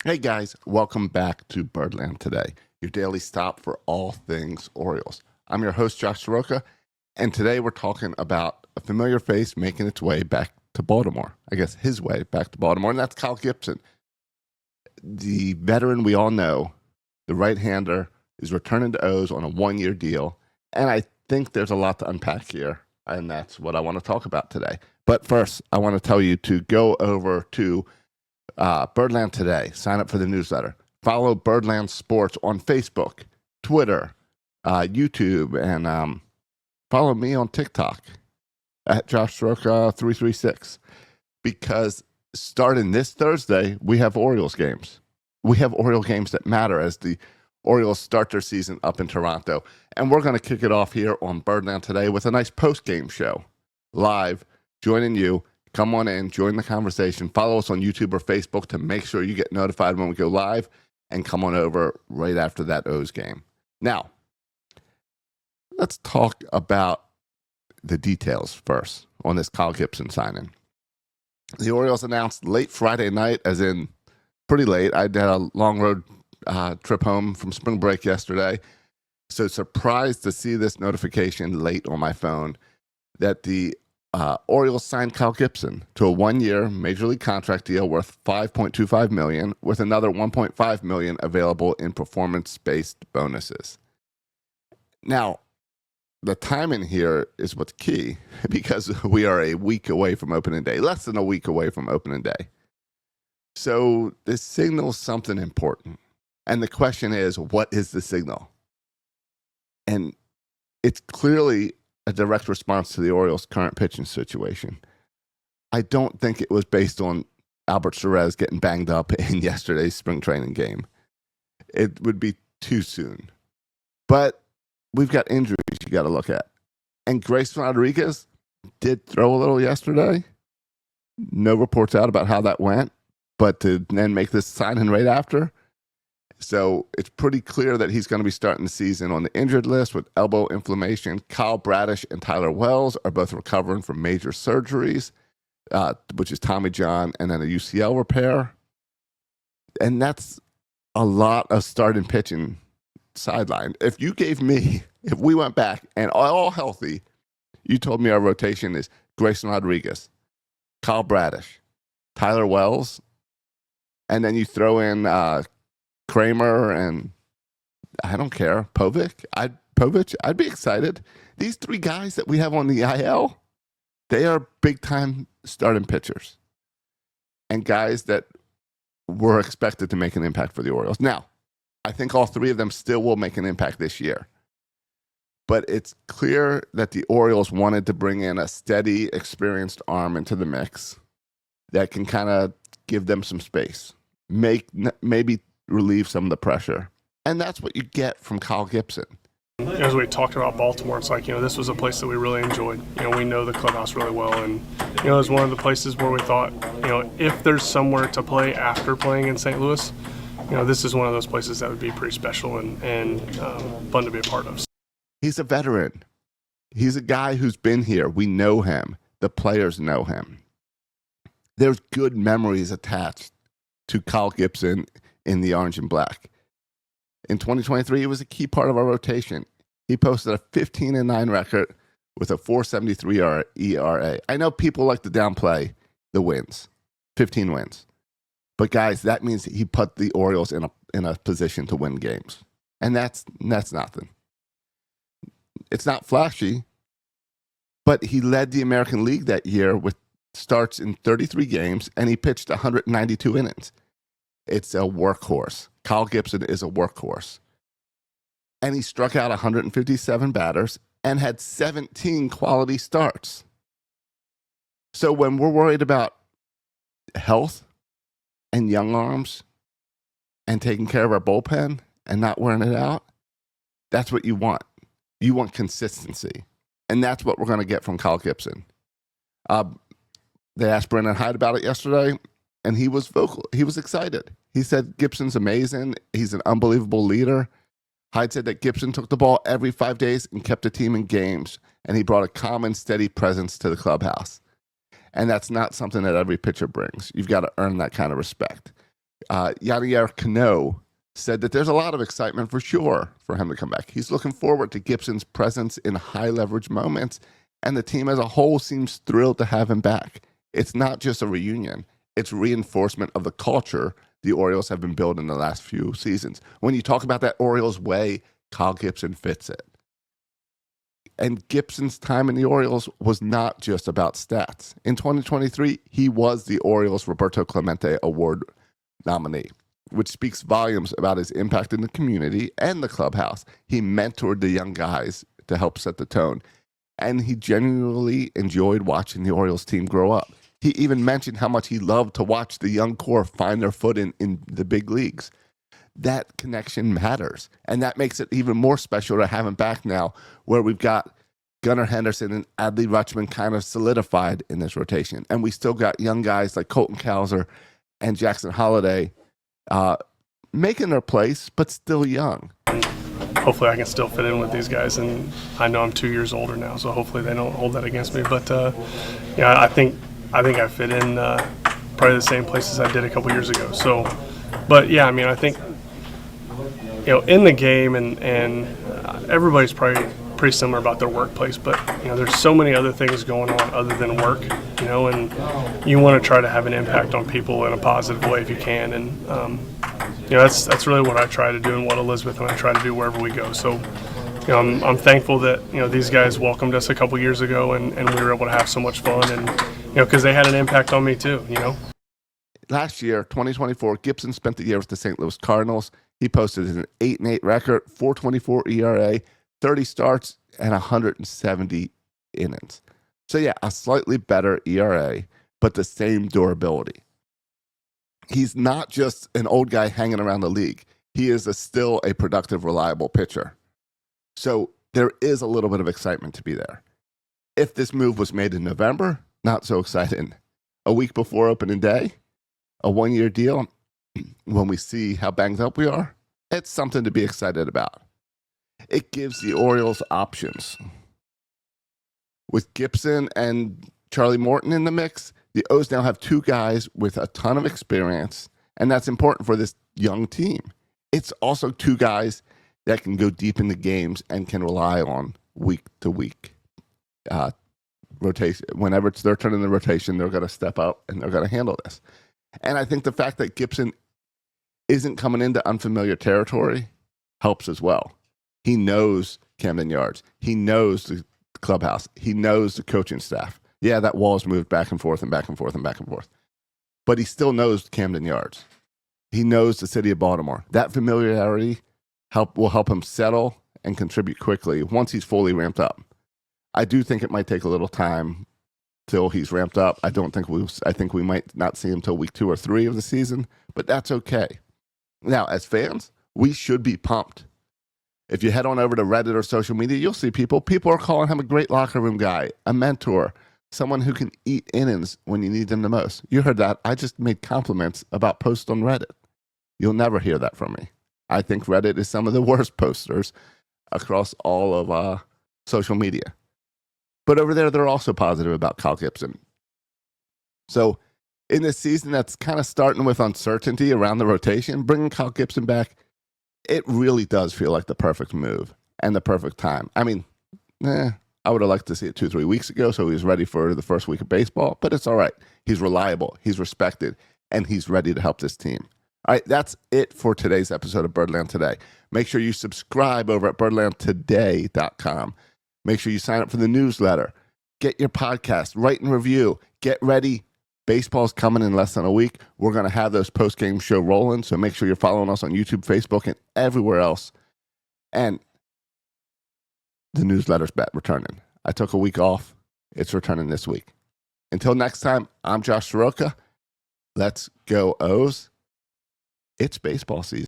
Hey guys, welcome back to Birdland today, your daily stop for all things Orioles. I'm your host, Josh Soroka, and today we're talking about a familiar face making its way back to Baltimore. I guess his way back to Baltimore, and that's Kyle Gibson. The veteran we all know, the right-hander, is returning to O's on a one-year deal, and I think there's a lot to unpack here, and that's what I want to talk about today. But first, I want to tell you to go over to Birdland today. Sign up for the newsletter. Follow Birdland Sports on Facebook, Twitter, YouTube, and follow me on TikTok at Josh Soroka 336. Because starting this Thursday, we have Orioles games. We have Oriole games that matter as the Orioles start their season up in Toronto. And we're going to kick it off here on Birdland today with a nice post-game show. Live, joining you. Come on in, join the conversation. Follow us on YouTube or Facebook to make sure you get notified when we go live. And come on over right after that O's game. Now, let's talk about the details first on this Kyle Gibson signing. The Orioles announced late Friday night, as in pretty late. I did a long road trip home from spring break yesterday. So surprised to see this notification late on my phone that the Orioles signed Kyle Gibson to a one-year major league contract deal worth $5.25 million, with another $1.5 million available in performance-based bonuses. Now, the timing here is what's key because we are a week away from opening day, less than a week away from opening day. So this signals something important. And the question is, what is the signal? And it's clearly a direct response to the Orioles' current pitching situation. I don't think it was based on Albert Suarez getting banged up in yesterday's spring training game. It would be too soon. But we've got injuries you got to look at. And Grayson Rodriguez did throw a little yesterday. No reports out about how that went, but to then make this signing right after. So it's pretty clear that he's going to be starting the season on the injured list with elbow inflammation. Kyle Bradish and Tyler Wells are both recovering from major surgeries, which is Tommy John and then a UCL repair. And that's a lot of starting pitching sideline. If we went back and all healthy, you told me our rotation is Grayson Rodriguez, Kyle Bradish, Tyler Wells, and then you throw in Kramer and I don't care, Povich. I'd be excited. These three guys that we have on the IL, they are big time starting pitchers and guys that were expected to make an impact for the Orioles. Now, I think all three of them still will make an impact this year. But it's clear that the Orioles wanted to bring in a steady, experienced arm into the mix that can kind of give them some space, maybe relieve some of the pressure. And that's what you get from Kyle Gibson. As we talked about Baltimore, it's like, this was a place that we really enjoyed. We know the clubhouse really well, and, it was one of the places where we thought, if there's somewhere to play after playing in St. Louis, this is one of those places that would be pretty special and fun to be a part of. He's a veteran. He's a guy who's been here. We know him. The players know him. There's good memories attached to Kyle Gibson in the orange and black. In 2023, he was a key part of our rotation. He posted a 15-9 record with a 4.73 ERA. I know people like to downplay the wins, 15 wins. But guys, that means he put the Orioles in a position to win games. And that's nothing. It's not flashy, but he led the American League that year with starts in 33 games, and he pitched 192 innings. It's a workhorse. Kyle Gibson is a workhorse. And he struck out 157 batters and had 17 quality starts. So when we're worried about health and young arms and taking care of our bullpen and not wearing it out, that's what you want. You want consistency. And that's what we're going to get from Kyle Gibson. They asked Brendan Hyde about it yesterday, and he was vocal. He was excited. He said Gibson's amazing. He's an unbelievable leader. Hyde said that Gibson took the ball every 5 days and kept the team in games, and he brought a calm and steady presence to the clubhouse. And that's not something that every pitcher brings. You've got to earn that kind of respect. Yadier Cano said that there's a lot of excitement for sure for him to come back. He's looking forward to Gibson's presence in high leverage moments, and the team as a whole seems thrilled to have him back. It's not just a reunion, it's reinforcement of the culture the Orioles have been building the last few seasons. When you talk about that Orioles way, Kyle Gibson fits it. And Gibson's time in the Orioles was not just about stats. In 2023, he was the Orioles Roberto Clemente Award nominee, which speaks volumes about his impact in the community and the clubhouse. He mentored the young guys to help set the tone, and he genuinely enjoyed watching the Orioles team grow up. He even mentioned how much he loved to watch the young core find their footing in the big leagues. That connection matters, and that makes it even more special to have him back now, where we've got Gunnar Henderson and Adley Rutschman kind of solidified in this rotation, and we still got young guys like Colton Cowser and Jackson Holliday making their place, but still young. Hopefully I can still fit in with these guys, and I know I'm 2 years older now, so hopefully they don't hold that against me. But yeah, I think I fit in probably the same places I did a couple years ago. So, but yeah, I mean, I think in the game, and everybody's probably pretty similar about their workplace, but there's so many other things going on other than work, and you want to try to have an impact on people in a positive way if you can, and that's really what I try to do, and what Elizabeth and I try to do wherever we go. So I'm thankful that these guys welcomed us a couple years ago, and we were able to have so much fun, and because they had an impact on me too. Last year, 2024, Gibson spent the year with the St. Louis Cardinals. He posted an 8-8 record, 4.24 ERA, 30 starts, and 170 innings. So yeah, a slightly better ERA, but the same durability. He's not just an old guy hanging around the league. He is still a productive, reliable pitcher. So there is a little bit of excitement to be there. If this move was made in November, not so exciting. A week before opening day, a one-year deal, when we see how banged up we are, it's something to be excited about. It gives the Orioles options. With Gibson and Charlie Morton in the mix, the O's now have two guys with a ton of experience, and that's important for this young team. It's also two guys that can go deep into games and can rely on week to week rotation. Whenever it's their turn in the rotation, they're going to step up and they're going to handle this. And I think the fact that Gibson isn't coming into unfamiliar territory helps as well. He knows Camden Yards. He knows the clubhouse. He knows the coaching staff. Yeah, that wall's moved back and forth and back and forth and back and forth. But he still knows Camden Yards. He knows the city of Baltimore. That familiarity will help him settle and contribute quickly once he's fully ramped up. I do think it might take a little time till he's ramped up. I think we might not see him till week 2 or 3 of the season, but that's okay. Now, as fans, we should be pumped. If you head on over to Reddit or social media, you'll see people are calling him a great locker room guy, a mentor, someone who can eat innings when you need them the most. You heard that. I just made compliments about posts on Reddit. You'll never hear that from me. I think Reddit is some of the worst posters across all of social media. But over there, they're also positive about Kyle Gibson. So in this season that's kind of starting with uncertainty around the rotation, bringing Kyle Gibson back, it really does feel like the perfect move and the perfect time. I mean, I would have liked to see it 2-3 weeks ago so he was ready for the first week of baseball, but it's all right. He's reliable, he's respected, and he's ready to help this team. All right, that's it for today's episode of Birdland Today. Make sure you subscribe over at birdlandtoday.com. Make sure you sign up for the newsletter. Get your podcast, write and review. Get ready. Baseball's coming in less than a week. We're going to have those post-game show rolling, so make sure you're following us on YouTube, Facebook, and everywhere else. And the newsletter's returning. I took a week off. It's returning this week. Until next time, I'm Josh Soroka. Let's go O's. It's baseball season.